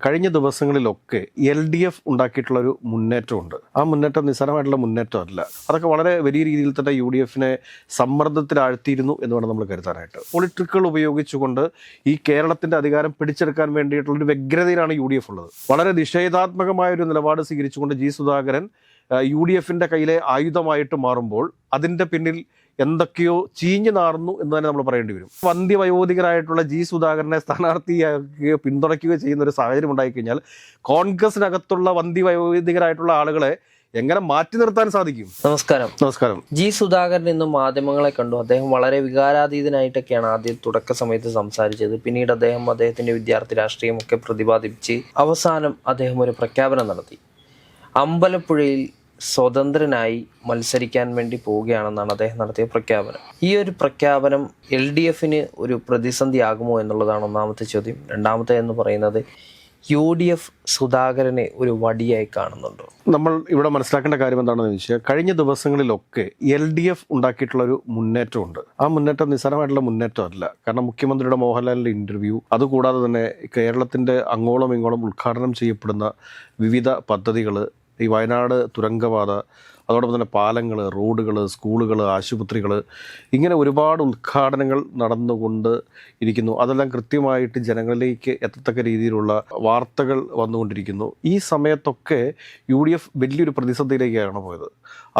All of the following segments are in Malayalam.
കഴിഞ്ഞ ദിവസങ്ങളിലൊക്കെ LDF ഉണ്ടാക്കിയിട്ടുള്ളൊരു മുന്നേറ്റമുണ്ട്. ആ മുന്നേറ്റം നിസ്സാരമായിട്ടുള്ള മുന്നേറ്റമല്ല. അതൊക്കെ വളരെ വലിയ രീതിയിൽ തന്നെ UDFനെ സമ്മർദ്ദത്തിലാഴ്ത്തിയിരുന്നു എന്ന് വേണം നമ്മൾ കരുതാനായിട്ട്. പൊളിട്രിക്കുകൾ ഉപയോഗിച്ചുകൊണ്ട് ഈ കേരളത്തിൻ്റെ അധികാരം പിടിച്ചെടുക്കാൻ വേണ്ടിയിട്ടുള്ളൊരു വ്യഗ്രതയിലാണ് UDF ഉള്ളത്. വളരെ നിഷേധാത്മകമായ ഒരു നിലപാട് സ്വീകരിച്ചുകൊണ്ട് സുധാകരൻ UDFന്റെ കയ്യിലെ ആയുധമായിട്ട് മാറുമ്പോൾ അതിൻ്റെ പിന്നിൽ എന്തൊക്കെയോ ചീഞ്ഞു നാറുന്നു എന്ന് തന്നെ നമ്മൾ പറയേണ്ടി വരും. വന്ധ്യവയോധികരായിട്ടുള്ള സുധാകരനെ സ്ഥാനാർത്ഥിയാക്കുകയോ പിന്തുണയ്ക്കുകയോ ചെയ്യുന്ന ഒരു സാഹചര്യം ഉണ്ടായിക്കഴിഞ്ഞാൽ കോൺഗ്രസിനകത്തുള്ള വന്ധ്യവയോധികരായിട്ടുള്ള ആളുകളെ എങ്ങനെ മാറ്റി നിർത്താൻ സാധിക്കും? നമസ്കാരം. സുധാകരൻ ഇന്ന് മാധ്യമങ്ങളെ കണ്ടു. അദ്ദേഹം വളരെ വികാരാതീതനായിട്ടൊക്കെയാണ് ആദ്യം തുടക്ക സമയത്ത് സംസാരിച്ചത്. പിന്നീട് അദ്ദേഹത്തിന്റെ വിദ്യാർത്ഥി രാഷ്ട്രീയമൊക്കെ പ്രതിപാദിപ്പിച്ച് അവസാനം അദ്ദേഹം ഒരു പ്രഖ്യാപനം നടത്തി. അമ്പലപ്പുഴയിൽ സ്വതന്ത്രനായി മത്സരിക്കാൻ വേണ്ടി പോവുകയാണെന്നാണ് അദ്ദേഹം നടത്തിയ പ്രഖ്യാപനം. ഈ ഒരു പ്രഖ്യാപനം LDFന് ഒരു പ്രതിസന്ധിയാകുമോ എന്നുള്ളതാണ് ഒന്നാമത്തെ ചോദ്യം. രണ്ടാമത്തെ എന്ന് പറയുന്നത് UDF സുധാകരനെ ഒരു വടിയായി കാണുന്നുണ്ടോ? നമ്മൾ ഇവിടെ മനസ്സിലാക്കേണ്ട കാര്യം എന്താണെന്ന് ചോദിച്ചാൽ, കഴിഞ്ഞ ദിവസങ്ങളിലൊക്കെ LDF ഉണ്ടാക്കിയിട്ടുള്ളൊരു മുന്നേറ്റമുണ്ട്. ആ മുന്നേറ്റം നിസ്സാരമായിട്ടുള്ള മുന്നേറ്റമല്ല. കാരണം മുഖ്യമന്ത്രിയുടെ മോഹൻലാലിൻ്റെ ഇൻ്റർവ്യൂ, അതുകൂടാതെ തന്നെ കേരളത്തിൻ്റെ അങ്ങോളം ഇങ്ങോളം ഉദ്ഘാടനം ചെയ്യപ്പെടുന്ന വിവിധ പദ്ധതികൾ, ഈ വയനാട് തുരങ്കപാത, അതോടൊപ്പം തന്നെ പാലങ്ങൾ, റോഡുകൾ, സ്കൂളുകൾ, ആശുപത്രികൾ, ഇങ്ങനെ ഒരുപാട് ഉദ്ഘാടനങ്ങൾ നടന്നുകൊണ്ട് ഇരിക്കുന്നു. അതെല്ലാം കൃത്യമായിട്ട് ജനങ്ങളിലേക്ക് എത്തത്തക്ക രീതിയിലുള്ള വാർത്തകൾ വന്നുകൊണ്ടിരിക്കുന്നു. ഈ സമയത്തൊക്കെ UDF വലിയൊരു പ്രതിസന്ധിയിലേക്കാണ് പോയത്.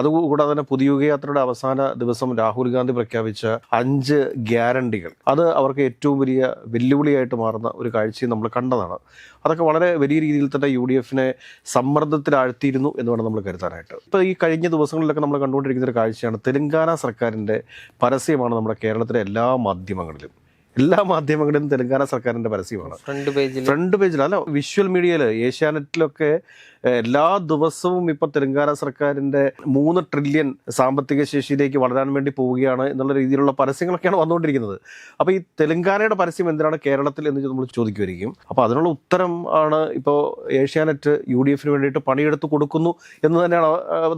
അതുകൂടാതെ തന്നെ പുതുയുഗയാത്രയുടെ അവസാന ദിവസം രാഹുൽ ഗാന്ധി പ്രഖ്യാപിച്ച 5 ഗ്യാരണ്ടികൾ, അത് അവർക്ക് ഏറ്റവും വലിയ വെല്ലുവിളിയായിട്ട് മാറുന്ന ഒരു കാഴ്ചയും നമ്മൾ കണ്ടതാണ്. അതൊക്കെ വളരെ വലിയ രീതിയിൽ തന്നെ UDFനെ സമ്മർദ്ദത്തിലാഴ്ത്തിയിരുന്നു എന്ന് വേണം നമ്മൾ കരുതാനായിട്ട്. ഇപ്പോൾ ഈ കഴിഞ്ഞ ദിവസങ്ങളിലൊക്കെ നമ്മൾ കണ്ടുകൊണ്ടിരിക്കുന്ന ഒരു കാഴ്ചയാണ്, തെലങ്കാന സർക്കാരിൻ്റെ പരസ്യമാണ് നമ്മുടെ കേരളത്തിലെ എല്ലാ മാധ്യമങ്ങളിലും തെലങ്കാന സർക്കാരിൻ്റെ പരസ്യമാണ്. ഫ്രണ്ട് പേജിൽ അല്ല, വിഷ്വൽ മീഡിയയിൽ, ഏഷ്യാനെറ്റിലൊക്കെ എല്ലാ ദിവസവും ഇപ്പോൾ തെലങ്കാന സർക്കാരിൻ്റെ 3 ട്രില്യൺ സാമ്പത്തിക ശേഷിയിലേക്ക് വളരാൻ വേണ്ടി പോവുകയാണ് എന്നുള്ള രീതിയിലുള്ള പരസ്യങ്ങളൊക്കെയാണ് വന്നുകൊണ്ടിരിക്കുന്നത്. അപ്പോൾ ഈ തെലങ്കാനയുടെ പരസ്യം എന്തിനാണ് കേരളത്തിൽ എന്ന് നമ്മൾ ചോദിക്കുമായിരിക്കും. അപ്പോൾ അതിനുള്ള ഉത്തരം ആണ് ഇപ്പോൾ ഏഷ്യാനെറ്റ് UDFന് വേണ്ടിയിട്ട് പണിയെടുത്ത് കൊടുക്കുന്നു എന്ന് തന്നെയാണ്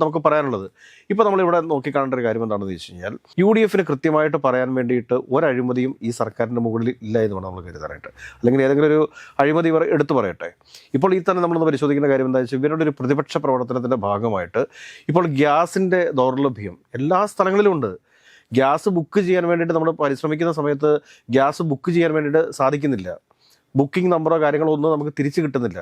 നമുക്ക് പറയാനുള്ളത്. ഇപ്പോൾ നമ്മളിവിടെ നോക്കിക്കാണേണ്ട ഒരു കാര്യം എന്താണെന്ന് വെച്ച് കഴിഞ്ഞാൽ, UDFന് കൃത്യമായിട്ട് പറയാൻ വേണ്ടിയിട്ട് ഒരഴിമതിയും ഈ സർക്കാരിൻ്റെ മുകളിൽ ഇല്ല എന്ന് വേണം നമ്മൾ കരുതാനായിട്ട്. അല്ലെങ്കിൽ ഏതെങ്കിലും ഒരു അഴിമതി ഇവർ എടുത്തു പറയട്ടെ. ഇപ്പോൾ ഈ തന്നെ നമ്മളൊന്ന് പരിശോധിക്കുന്ന കാര്യം എന്താ വെച്ചാൽ, ഇവരുടെ ഒരു പ്രതിപക്ഷ പ്രവർത്തനത്തിൻ്റെ ഭാഗമായിട്ട് ഇപ്പോൾ ഗ്യാസിൻ്റെ ദൗർലഭ്യം എല്ലാ സ്ഥലങ്ങളിലും ഉണ്ട്. ഗ്യാസ് ബുക്ക് ചെയ്യാൻ വേണ്ടിയിട്ട് നമ്മൾ പരിശ്രമിക്കുന്ന സമയത്ത് ഗ്യാസ് ബുക്ക് ചെയ്യാൻ വേണ്ടിയിട്ട് സാധിക്കുന്നില്ല. ബുക്കിംഗ് നമ്പറോ കാര്യങ്ങളോ ഒന്നും നമുക്ക് തിരിച്ച് കിട്ടുന്നില്ല.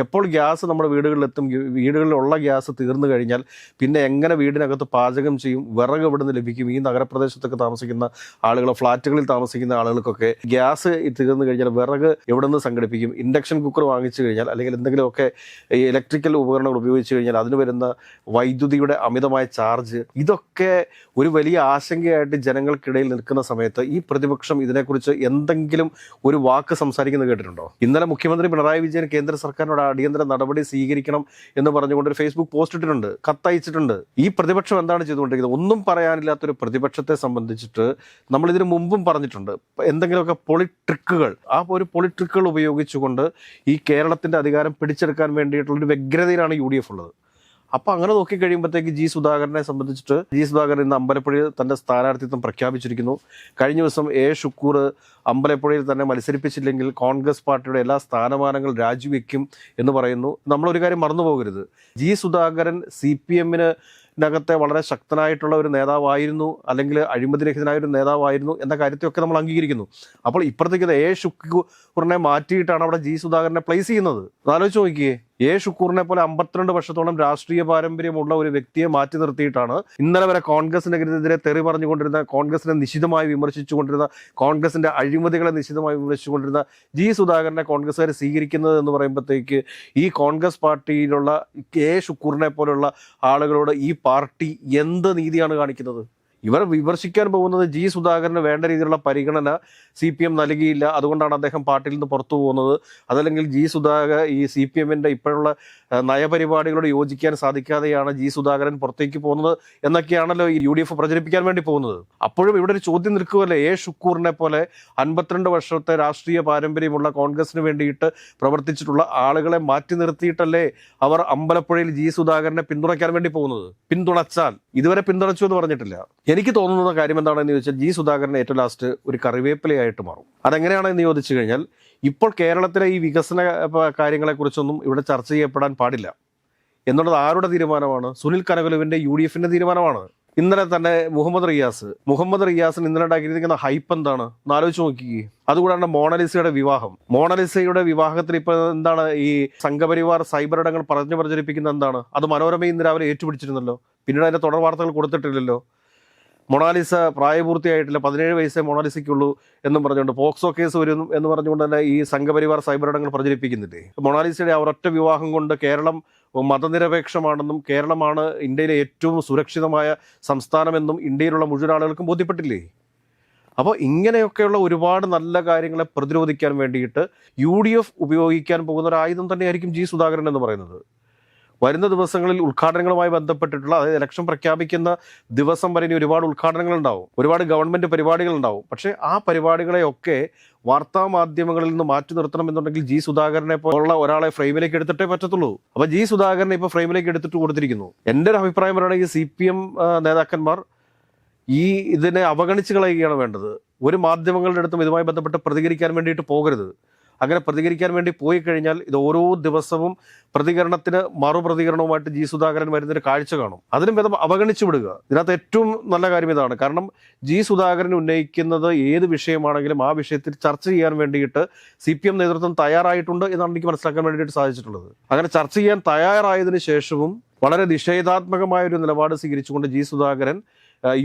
എപ്പോൾ ഗ്യാസ് നമ്മുടെ വീടുകളിലെത്തും, വീടുകളിലുള്ള ഗ്യാസ് തീർന്നു കഴിഞ്ഞാൽ പിന്നെ എങ്ങനെ വീടിനകത്ത് പാചകം ചെയ്യും? വിറക് എവിടെ നിന്ന് ലഭിക്കും? ഈ നഗരപ്രദേശത്തൊക്കെ താമസിക്കുന്ന ആളുകൾ, ഫ്ലാറ്റുകളിൽ താമസിക്കുന്ന ആളുകൾക്കൊക്കെ ഗ്യാസ് തീർന്നു കഴിഞ്ഞാൽ വിറക് എവിടെ നിന്ന് സംഘടിപ്പിക്കും? ഇൻഡക്ഷൻ കുക്കർ വാങ്ങിച്ചു കഴിഞ്ഞാൽ, അല്ലെങ്കിൽ എന്തെങ്കിലുമൊക്കെ ഇലക്ട്രിക്കൽ ഉപകരണങ്ങൾ ഉപയോഗിച്ച് കഴിഞ്ഞാൽ അതിന് വരുന്ന വൈദ്യുതിയുടെ അമിതമായ ചാർജ്, ഇതൊക്കെ ഒരു വലിയ ആശങ്കയായിട്ട് ജനങ്ങൾക്കിടയിൽ നിൽക്കുന്ന സമയത്ത് ഈ പ്രതിപക്ഷം ഇതിനെക്കുറിച്ച് എന്തെങ്കിലും ഒരു വാക്ക് സംസാരിക്കുന്നത് കേട്ടിട്ടുണ്ടോ? ഇന്നലെ മുഖ്യമന്ത്രി പിണറായി വിജയൻ കേന്ദ്ര സർക്കാരിനോട് അടിയന്തര നടപടി സ്വീകരിക്കണം എന്ന് പറഞ്ഞുകൊണ്ട് ഒരു ഫേസ്ബുക്ക് പോസ്റ്റ് ഇട്ടിട്ടുണ്ട്, കത്തയച്ചിട്ടുണ്ട്. ഈ പ്രതിപക്ഷം എന്താണ് ചെയ്തുകൊണ്ടിരിക്കുന്നത്? ഒന്നും പറയാനില്ലാത്തൊരു പ്രതിപക്ഷത്തെ സംബന്ധിച്ചിട്ട് നമ്മൾ ഇതിനു മുമ്പും പറഞ്ഞിട്ടുണ്ട്, എന്തെങ്കിലുമൊക്കെ പൊളിട്രിക്കുകൾ, ആ ഒരു പൊളിട്രിക്കുകൾ ഉപയോഗിച്ചുകൊണ്ട് ഈ കേരളത്തിൻ്റെ അധികാരം പിടിച്ചെടുക്കാൻ വേണ്ടിയിട്ടുള്ളൊരു വ്യഗ്രതയിലാണ് UDF ഉള്ളത്. അപ്പോൾ അങ്ങനെ നോക്കിക്കഴിയുമ്പോഴത്തേക്ക് സുധാകരനെ സംബന്ധിച്ചിട്ട് സുധാകരൻ ഇന്ന് അമ്പലപ്പുഴയിൽ തൻ്റെ സ്ഥാനാർത്ഥിത്വം പ്രഖ്യാപിച്ചിരിക്കുന്നു. കഴിഞ്ഞ ദിവസം ഷുക്കൂർ അമ്പലപ്പുഴയിൽ തന്നെ മത്സരിപ്പിച്ചില്ലെങ്കിൽ കോൺഗ്രസ് പാർട്ടിയുടെ എല്ലാ സ്ഥാനമാനങ്ങൾ രാജിവെക്കും എന്ന് പറയുന്നു. നമ്മളൊരു കാര്യം മറന്നു പോകരുത്, സുധാകരൻ CPMന് ിനകത്തെ വളരെ ശക്തനായിട്ടുള്ള ഒരു നേതാവായിരുന്നു, അല്ലെങ്കിൽ അഴിമതിരഹിതനായ ഒരു നേതാവായിരുന്നു എന്ന കാര്യത്തെയൊക്കെ നമ്മൾ അംഗീകരിക്കുന്നു. അപ്പോൾ ഇപ്പുറത്തേക്ക് ഷുക്കൂറിനെ മാറ്റിയിട്ടാണ് അവിടെ സുധാകരനെ പ്ലേസ് ചെയ്യുന്നത്. ആലോചിച്ച് നോക്കിയേ, ഷുക്കൂറിനെ പോലെ 52 വർഷത്തോളം രാഷ്ട്രീയ പാരമ്പര്യമുള്ള ഒരു വ്യക്തിയെ മാറ്റി നിർത്തിയിട്ടാണ് ഇന്നലെ വരെ കോൺഗ്രസിനെതിരെ തെറി പറഞ്ഞുകൊണ്ടിരുന്ന, കോൺഗ്രസിനെ നിശിതമായി വിമർശിച്ചുകൊണ്ടിരുന്ന, കോൺഗ്രസിന്റെ അഴിമതികളെ നിശിതമായി വിമർശിച്ചുകൊണ്ടിരുന്ന സുധാകരനെ കോൺഗ്രസ്സുകാർ സ്വീകരിക്കുന്നത് എന്ന് പറയുമ്പോഴത്തേക്ക് ഈ കോൺഗ്രസ് പാർട്ടിയിലുള്ള ഷുക്കൂറിനെ പോലുള്ള ആളുകളോട് ഈ പാർട്ടി എന്ത് നീതിയാണ് കാണിക്കുന്നത്? ഇവർ വിമർശിക്കാൻ പോകുന്നത് സുധാകരന് വേണ്ട രീതിയിലുള്ള പരിഗണന CPM നൽകിയില്ല, അതുകൊണ്ടാണ് അദ്ദേഹം പാർട്ടിയിൽ നിന്ന് പുറത്തു പോകുന്നത്. അതല്ലെങ്കിൽ സുധാകരൻ ഈ CPMന്റെ ഇപ്പോഴുള്ള നയപരിപാടികളോട് യോജിക്കാൻ സാധിക്കാതെയാണ് സുധാകരൻ പുറത്തേക്ക് പോകുന്നത് എന്നൊക്കെയാണല്ലോ ഈ UDF പ്രചരിപ്പിക്കാൻ വേണ്ടി പോകുന്നത്. അപ്പോഴും ഇവിടെ ഒരു ചോദ്യം നിൽക്കുകയല്ലേ, ഷുക്കൂറിനെ പോലെ 52 വർഷത്തെ രാഷ്ട്രീയ പാരമ്പര്യമുള്ള കോൺഗ്രസിന് വേണ്ടിയിട്ട് പ്രവർത്തിച്ചിട്ടുള്ള ആളുകളെ മാറ്റി നിർത്തിയിട്ടല്ലേ അവർ അമ്പലപ്പുഴയിൽ സുധാകരനെ പിന്തുണയ്ക്കാൻ വേണ്ടി പോകുന്നത്? പിന്തുണച്ചാൽ, ഇതുവരെ പിന്തുണച്ചു എന്ന് പറഞ്ഞിട്ടില്ല. എനിക്ക് തോന്നുന്ന കാര്യം എന്താണെന്ന് ചോദിച്ചാൽ, സുധാകരൻ ഏറ്റവും ലാസ്റ്റ് ഒരു കറിവേപ്പിലയായിട്ട് മാറും. അതെങ്ങനെയാണെന്ന് ചോദിച്ചു കഴിഞ്ഞാൽ, ഇപ്പോൾ കേരളത്തിലെ ഈ വികസന കാര്യങ്ങളെക്കുറിച്ചൊന്നും ഇവിടെ ചർച്ച ചെയ്യപ്പെടാൻ പാടില്ല എന്നുള്ളത് ആരുടെ തീരുമാനമാണ്? സുനിൽ കനകലുവിൻ്റെ UDFിൻ്റെ തീരുമാനമാണ്. ഇന്നലെ തന്നെ മുഹമ്മദ് റിയാസിന് ഇന്നലെ ഉണ്ടാക്കിയിരിക്കുന്ന ഹൈപ്പ് എന്താണ് ഒന്ന് ആലോചിച്ച് നോക്കിക്കേ. അതുകൂടാണ്ട് മോണലിസയുടെ വിവാഹത്തിൽ ഇപ്പോൾ എന്താണ് ഈ സംഘപരിവാർ സൈബർ ഇടങ്ങൾ പ്രചരിപ്പിക്കുന്ന എന്താണ്? അത് മനോരമ ഇന്ന് രാവിലെ ഏറ്റുപിടിച്ചിരുന്നല്ലോ. പിന്നീട് അതിന്റെ തുടർ വാർത്തകൾ കൊടുത്തിട്ടില്ലല്ലോ. മൊണാലിസ പ്രായപൂർത്തിയായിട്ടില്ല, 17 വയസ്സേ മൊണാലിസയ്ക്കുള്ളൂ എന്നും പറഞ്ഞുകൊണ്ട് പോക്സോ കേസ് വരും എന്ന് പറഞ്ഞുകൊണ്ട് തന്നെ ഈ സംഘപരിവാർ സൈബർ ഇടങ്ങൾ പ്രചരിപ്പിക്കുന്നില്ലേ. മൊണാലിസയുടെ ഒരൊറ്റ വിവാഹം കൊണ്ട് കേരളം മതനിരപേക്ഷമാണെന്നും കേരളമാണ് ഇന്ത്യയിലെ ഏറ്റവും സുരക്ഷിതമായ സംസ്ഥാനമെന്നും ഇന്ത്യയിലുള്ള മുഴുവൻ ആളുകൾക്കും ബോധ്യപ്പെട്ടില്ലേ. അപ്പോൾ ഇങ്ങനെയൊക്കെയുള്ള ഒരുപാട് നല്ല കാര്യങ്ങളെ പ്രതിരോധിക്കാൻ വേണ്ടിയിട്ട് UDF ഉപയോഗിക്കാൻ പോകുന്ന ഒരു ആയുധം തന്നെയായിരിക്കും G. സുധാകരൻ എന്ന് പറയുന്നത്. വരുന്ന ദിവസങ്ങളിൽ ഉദ്ഘാടനങ്ങളുമായി ബന്ധപ്പെട്ടിട്ടുള്ള, അതായത് ഇലക്ഷൻ പ്രഖ്യാപിക്കുന്ന ദിവസം വരെ ഇനി ഒരുപാട് ഉദ്ഘാടനങ്ങൾ ഉണ്ടാവും, ഒരുപാട് ഗവൺമെന്റ് പരിപാടികൾ ഉണ്ടാവും. പക്ഷേ ആ പരിപാടികളെയൊക്കെ വാർത്താ മാധ്യമങ്ങളിൽ നിന്ന് മാറ്റി നിർത്തണം എന്നുണ്ടെങ്കിൽ G. സുധാകരനെ പോലുള്ള ഒരാളെ ഫ്രെയിമിലേക്ക് എടുത്തിട്ടേ പറ്റത്തുള്ളൂ. അപ്പൊ G. സുധാകരനെ ഇപ്പോൾ ഫ്രെയിമിലേക്ക് എടുത്തിട്ട് കൊടുത്തിരിക്കുന്നു. എൻ്റെ ഒരു അഭിപ്രായം പറയുകയാണെങ്കിൽ CPM നേതാക്കന്മാർ ഇതിനെ അവഗണിച്ച് കളയുകയാണ് വേണ്ടത്. ഒരു മാധ്യമങ്ങളുടെ അടുത്തും ഇതുമായി ബന്ധപ്പെട്ട് പ്രതികരിക്കാൻ വേണ്ടിയിട്ട് പോകരുത്. അങ്ങനെ പ്രതികരിക്കാൻ വേണ്ടി പോയി കഴിഞ്ഞാൽ ഇത് ഓരോ ദിവസവും പ്രതികരണത്തിന് മറുപ്രതികരണവുമായിട്ട് G. സുധാകരൻ വരുന്നൊരു കാഴ്ച കാണും. അതിനും ഭേദം അവഗണിച്ചു വിടുക. ഇതിനകത്ത് ഏറ്റവും നല്ല കാര്യം ഇതാണ്. കാരണം G. സുധാകരൻ ഉന്നയിക്കുന്നത് ഏത് വിഷയമാണെങ്കിലും ആ വിഷയത്തിൽ ചർച്ച ചെയ്യാൻ വേണ്ടിയിട്ട് CPM നേതൃത്വം തയ്യാറായിട്ടുണ്ട് എന്നാണ് എനിക്ക് മനസ്സിലാക്കാൻ വേണ്ടിയിട്ട് സാധിച്ചിട്ടുള്ളത്. അങ്ങനെ ചർച്ച ചെയ്യാൻ തയ്യാറായതിനു ശേഷവും വളരെ നിഷേധാത്മകമായ ഒരു നിലപാട് സ്വീകരിച്ചുകൊണ്ട് G. സുധാകരൻ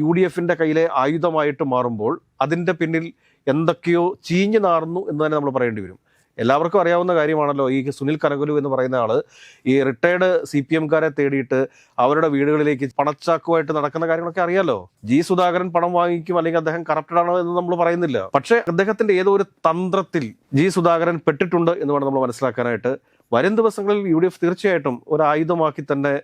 UDFിൻ്റെ കയ്യിലെ ആയുധമായിട്ട് മാറുമ്പോൾ അതിൻ്റെ പിന്നിൽ എന്തൊക്കെയോ ചീഞ്ഞു നാറുന്നു എന്ന് തന്നെ നമ്മൾ പറയേണ്ടി വരും. എല്ലാവർക്കും അറിയാവുന്ന കാര്യമാണല്ലോ, ഈ സുനിൽ കനകലു എന്ന് പറയുന്ന ആള് ഈ റിട്ടയർഡ് CPMകാരെ തേടിയിട്ട് അവരുടെ വീടുകളിലേക്ക് പണച്ചാക്കുമായിട്ട് നടക്കുന്ന കാര്യങ്ങളൊക്കെ അറിയാലോ. G. സുധാകരൻ പണം വാങ്ങിക്കും അല്ലെങ്കിൽ അദ്ദേഹം കറപ്റ്റഡ് ആണോ എന്ന് നമ്മൾ പറയുന്നില്ല. പക്ഷേ അദ്ദേഹത്തിന്റെ ഏതോ ഒരു തന്ത്രത്തിൽ G. സുധാകരൻ പെട്ടിട്ടുണ്ട് എന്ന് വേണം നമ്മൾ മനസ്സിലാക്കാനായിട്ട്. വരും ദിവസങ്ങളിൽ UDF തീർച്ചയായിട്ടും ഒരു ആയുധമാക്കി തന്നെ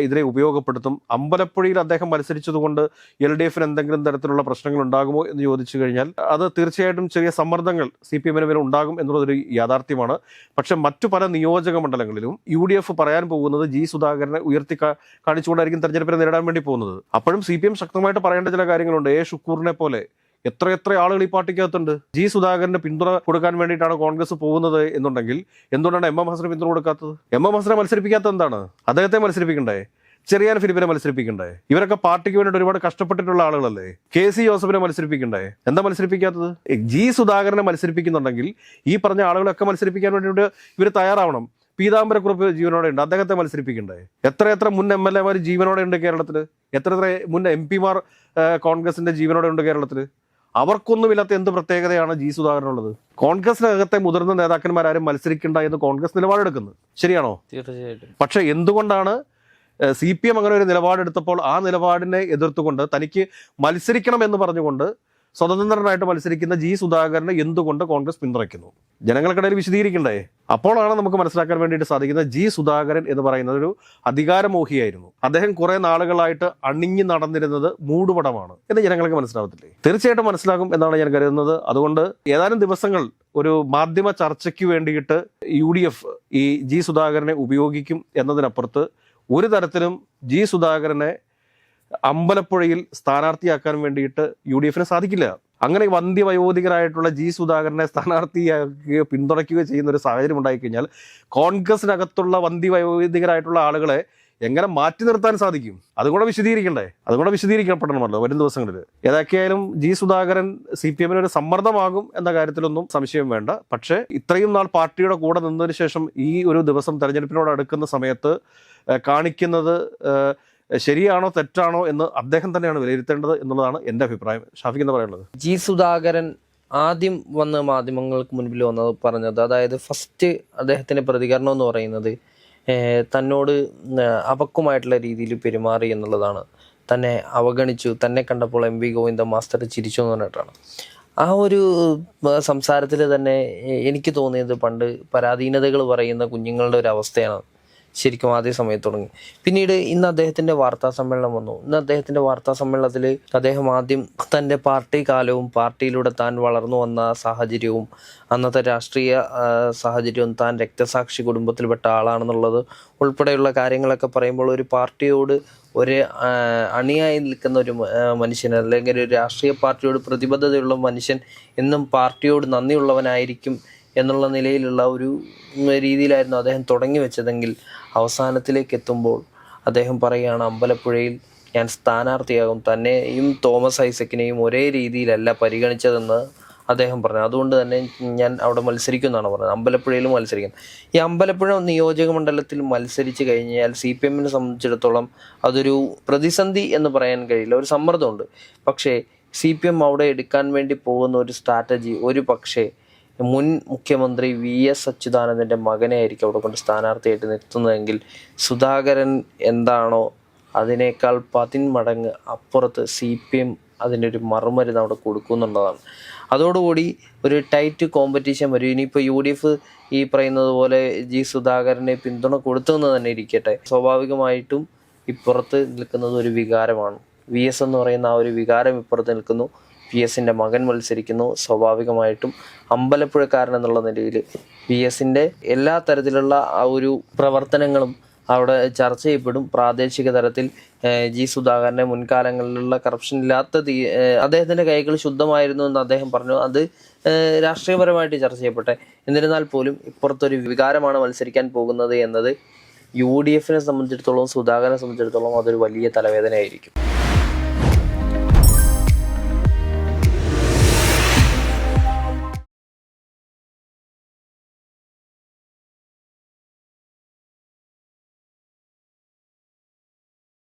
ഇതിനെ ഉപയോഗപ്പെടുത്തും. അമ്പലപ്പുഴയിൽ അദ്ദേഹം മത്സരിച്ചതുകൊണ്ട് LDFന് എന്തെങ്കിലും തരത്തിലുള്ള പ്രശ്നങ്ങൾ ഉണ്ടാകുമോ എന്ന് ചോദിച്ചു കഴിഞ്ഞാൽ അത് തീർച്ചയായിട്ടും ചെറിയ സമ്മർദ്ദങ്ങൾ CPMന് മേലെ ഉണ്ടാകും എന്നുള്ളതൊരു യാഥാർത്ഥ്യമാണ്. പക്ഷെ മറ്റു പല നിയോജക മണ്ഡലങ്ങളിലും UDF പറയാൻ പോകുന്നത് G. സുധാകരനെ ഉയർത്തി കാണിച്ചുകൊണ്ടായിരിക്കും തെരഞ്ഞെടുപ്പിനെ നേരിടാൻ വേണ്ടി പോകുന്നത്. അപ്പോഴും CPM ശക്തമായിട്ട് പറയേണ്ട ചില കാര്യങ്ങളുണ്ട്. ഷുക്കൂറിനെ പോലെ എത്ര ആളുകൾ ഈ പാർട്ടിക്കകത്തുണ്ട്. G. സുധാകരന് പിന്തുണ കൊടുക്കാൻ വേണ്ടിയിട്ടാണ് കോൺഗ്രസ് പോകുന്നത് എന്നുണ്ടെങ്കിൽ എന്തുകൊണ്ടാണ് MM ഹസന് പിന്തുണ കൊടുക്കാത്തത്? MM ഹസനെ മത്സരിപ്പിക്കാത്തത് എന്താണ്? അദ്ദേഹത്തെ മത്സരിപ്പിക്കണ്ടേ? ചെറിയാൻ ഫിലിപ്പിനെ മത്സരിപ്പിക്കണ്ടേ? ഇവരൊക്കെ പാർട്ടിക്ക് വേണ്ടിയിട്ട് ഒരുപാട് കഷ്ടപ്പെട്ടിട്ടുള്ള ആളുകളല്ലേ. KC ജോസഫിനെ മത്സരിപ്പിക്കണ്ടേ? എന്താ മത്സരിപ്പിക്കാത്തത്? G. സുധാകരനെ മത്സരിപ്പിക്കുന്നുണ്ടെങ്കിൽ ഈ പറഞ്ഞ ആളുകളൊക്കെ മത്സരിപ്പിക്കാൻ വേണ്ടിയിട്ട് ഇവർ തയ്യാറാവണം. പീതാംബരക്കുറുപ്പ് ജീവനോടെ ഉണ്ട്, അദ്ദേഹത്തെ മത്സരിപ്പിക്കണ്ടേ? എത്ര മുൻ MLA ജീവനോടെ ഉണ്ട് കേരളത്തിൽ? എത്ര മുൻ MP കോൺഗ്രസിന്റെ ജീവനോടെ ഉണ്ട് കേരളത്തിൽ? അവർക്കൊന്നുമില്ലാത്ത എന്ത് പ്രത്യേകതയാണ് G. സുധാകരനുള്ളത്? കോൺഗ്രസിനകത്തെ മുതിർന്ന നേതാക്കന്മാരും മത്സരിക്കണ്ട എന്ന് കോൺഗ്രസ് നിലപാടെടുക്കുന്നത് ശരിയാണോ? തീർച്ചയായിട്ടും. പക്ഷെ എന്തുകൊണ്ടാണ് CPM അങ്ങനെ ഒരു നിലപാടെടുത്തപ്പോൾ ആ നിലപാടിനെ എതിർത്തുകൊണ്ട് തനിക്ക് മത്സരിക്കണം എന്ന് പറഞ്ഞുകൊണ്ട് സ്വതന്ത്രനായിട്ട് മത്സരിക്കുന്ന G. സുധാകരനെ എന്തുകൊണ്ട് കോൺഗ്രസ് പിന്തുണയ്ക്കുന്നു? ജനങ്ങൾക്കിടയിൽ വിശദീകരിക്കണ്ടേ? അപ്പോഴാണ് നമുക്ക് മനസ്സിലാക്കാൻ വേണ്ടിയിട്ട് സാധിക്കുന്നത് G. സുധാകരൻ എന്ന് പറയുന്നത് ഒരു അധികാരമോഹിയായിരുന്നു. അദ്ദേഹം കുറെ നാളുകളായിട്ട് അണിഞ്ഞു നടന്നിരുന്നത് മൂടുപടമാണ് എന്ന് ജനങ്ങൾക്ക് മനസ്സിലാവത്തില്ലേ? തീർച്ചയായിട്ടും മനസ്സിലാകും എന്നാണ് ഞാൻ കരുതുന്നത്. അതുകൊണ്ട് ഏതാനും ദിവസങ്ങൾ ഒരു മാധ്യമ ചർച്ചയ്ക്ക് വേണ്ടിയിട്ട് UDF ഈ G. സുധാകരനെ ഉപയോഗിക്കും എന്നതിനപ്പുറത്ത് ഒരു തരത്തിലും G. സുധാകരനെ അമ്പലപ്പുഴയിൽ സ്ഥാനാർത്ഥിയാക്കാൻ വേണ്ടിയിട്ട് UDFന് സാധിക്കില്ല. അങ്ങനെ വന്ധ്യവയോധികരായിട്ടുള്ള G. സുധാകരനെ സ്ഥാനാർത്ഥിയാക്കുകയോ പിന്തുണയ്ക്കുകയോ ചെയ്യുന്ന ഒരു സാഹചര്യം ഉണ്ടായിക്കഴിഞ്ഞാൽ കോൺഗ്രസിനകത്തുള്ള വന്ധ്യവയോധികരായിട്ടുള്ള ആളുകളെ എങ്ങനെ മാറ്റി നിർത്താൻ സാധിക്കും? അതുകൂടെ വിശദീകരിക്കപ്പെടണമല്ലോ വരും ദിവസങ്ങളിൽ. ഏതൊക്കെയായാലും G. സുധാകരൻ CPMന് ഒരു സമ്മർദ്ദമാകും എന്ന കാര്യത്തിലൊന്നും സംശയം വേണ്ട. പക്ഷേ ഇത്രയും നാൾ പാർട്ടിയുടെ കൂടെ നിന്നതിന് ശേഷം ഈ ഒരു ദിവസം തെരഞ്ഞെടുപ്പിനോട് അടുക്കുന്ന സമയത്ത് കാണിക്കുന്നത് ശരിയാണോ തെറ്റാണോ എന്ന് അദ്ദേഹം തന്നെയാണ് വിലയിരുത്തേണ്ടത് എന്നുള്ളതാണ് എൻ്റെ അഭിപ്രായം. ഷാഫിക്ക് എന്താ പറയാനുള്ളത്? G. സുധാകരൻ ആദ്യം വന്ന് മാധ്യമങ്ങൾക്ക് മുൻപിൽ പറഞ്ഞത്, അതായത് ഫസ്റ്റ് അദ്ദേഹത്തിന്റെ പ്രതികരണം എന്ന് പറയുന്നത് തന്നോട് അപക്വമായിട്ടുള്ള രീതിയിൽ പെരുമാറി എന്നുള്ളതാണ്. തന്നെ അവഗണിച്ചു, തന്നെ കണ്ടപ്പോൾ MV ഗോവിന്ദ മാസ്റ്റർ ചിരിച്ചു എന്ന് പറഞ്ഞിട്ടാണ്. ആ ഒരു സംസാരത്തിൽ തന്നെ എനിക്ക് തോന്നിയത് പണ്ട് പരാധീനതകൾ പറയുന്ന കുഞ്ഞുങ്ങളുടെ ഒരു അവസ്ഥയാണ് ശരിക്കും ആദ്യ സമയത്ത് തുടങ്ങി. പിന്നീട് ഇന്ന് അദ്ദേഹത്തിന്റെ വാർത്താ സമ്മേളനം വന്നു. ഇന്ന് അദ്ദേഹത്തിന്റെ വാർത്താ സമ്മേളനത്തിൽ അദ്ദേഹം ആദ്യം തൻ്റെ പാർട്ടി കാലവും പാർട്ടിയിലൂടെ താൻ വളർന്നു വന്ന സാഹചര്യവും അന്നത്തെ രാഷ്ട്രീയ സാഹചര്യവും താൻ രക്തസാക്ഷി കുടുംബത്തിൽപ്പെട്ട ആളാണെന്നുള്ളത് ഉൾപ്പെടെയുള്ള കാര്യങ്ങളൊക്കെ പറയുമ്പോൾ ഒരു പാർട്ടിയോട് ഒരു അണിയായി നിൽക്കുന്ന ഒരു മനുഷ്യൻ, അല്ലെങ്കിൽ ഒരു രാഷ്ട്രീയ പാർട്ടിയോട് പ്രതിബദ്ധതയുള്ള മനുഷ്യൻ എന്നും പാർട്ടിയോട് നന്ദിയുള്ളവനായിരിക്കും എന്നുള്ള നിലയിലുള്ള ഒരു രീതിയിലായിരുന്നു അദ്ദേഹം തുടങ്ങി വെച്ചതെങ്കിൽ അവസാനത്തിലേക്ക് എത്തുമ്പോൾ അദ്ദേഹം പറയുകയാണ് അമ്പലപ്പുഴയിൽ ഞാൻ സ്ഥാനാർത്ഥിയാകും, തന്നെയും തോമസ് ഐസക്കിനെയും ഒരേ രീതിയിലല്ല പരിഗണിച്ചതെന്ന് അദ്ദേഹം പറഞ്ഞു. അതുകൊണ്ട് തന്നെ ഞാൻ അവിടെ മത്സരിക്കുമെന്നാണ് പറഞ്ഞത്, അമ്പലപ്പുഴയിലും മത്സരിക്കും. ഈ അമ്പലപ്പുഴ നിയോജക മണ്ഡലത്തിൽ മത്സരിച്ച് കഴിഞ്ഞാൽ CPM-നെ സംബന്ധിച്ചിടത്തോളം അതൊരു പ്രതിസന്ധി എന്ന് പറയാൻ കഴിയില്ല, ഒരു സമ്മർദ്ദമുണ്ട്. പക്ഷേ CPM അവിടെ എടുക്കാൻ വേണ്ടി പോകുന്ന ഒരു സ്ട്രാറ്റജി ഒരു പക്ഷേ മുൻ മുഖ്യമന്ത്രി VS അച്യുതാനന്ദൻ്റെ മകനെ ആയിരിക്കും അവിടെ കൊണ്ട് സ്ഥാനാർത്ഥിയായിട്ട് നിർത്തുന്നതെങ്കിൽ സുധാകരൻ എന്താണോ അതിനേക്കാൾ 10 മടങ്ങ് അപ്പുറത്ത് CPM അതിൻ്റെ ഒരു മറുമരുന്ന് അവിടെ കൊടുക്കുന്നുള്ളതാണ്. അതോടുകൂടി ഒരു ടൈറ്റ് കോമ്പറ്റീഷൻ വരും. ഇനിയിപ്പോൾ UDF ഈ പറയുന്നത് പോലെ സുധാകരനെ പിന്തുണ കൊടുത്തെന്ന് തന്നെ ഇരിക്കട്ടെ, സ്വാഭാവികമായിട്ടും ഇപ്പുറത്ത് നിൽക്കുന്നത് ഒരു വികാരമാണ്. VS എന്ന് പറയുന്ന ആ ഒരു വികാരം ഇപ്പുറത്ത് നിൽക്കുന്നു, VS-ൻ്റെ മകൻ മത്സരിക്കുന്നു. സ്വാഭാവികമായിട്ടും അമ്പലപ്പുഴക്കാരൻ എന്നുള്ള നിലയിൽ VS-ൻ്റെ എല്ലാ തരത്തിലുള്ള ആ ഒരു പ്രവർത്തനങ്ങളും അവിടെ ചർച്ച ചെയ്യപ്പെടും. പ്രാദേശിക തലത്തിൽ സുധാകരനെ മുൻകാലങ്ങളിലുള്ള കറപ്ഷൻ ഇല്ലാത്ത അദ്ദേഹത്തിൻ്റെ കൈകൾ ശുദ്ധമായിരുന്നു എന്ന് അദ്ദേഹം പറഞ്ഞു. അത് രാഷ്ട്രീയപരമായിട്ട് ചർച്ച ചെയ്യപ്പെട്ടെ. എന്നിരുന്നാൽ പോലും ഇപ്പുറത്തൊരു വികാരമാണ് മത്സരിക്കാൻ പോകുന്നത് എന്നത് UDF-നെ സംബന്ധിച്ചിടത്തോളം, സുധാകരനെ സംബന്ധിച്ചിടത്തോളം അതൊരു വലിയ തലവേദനയായിരിക്കും.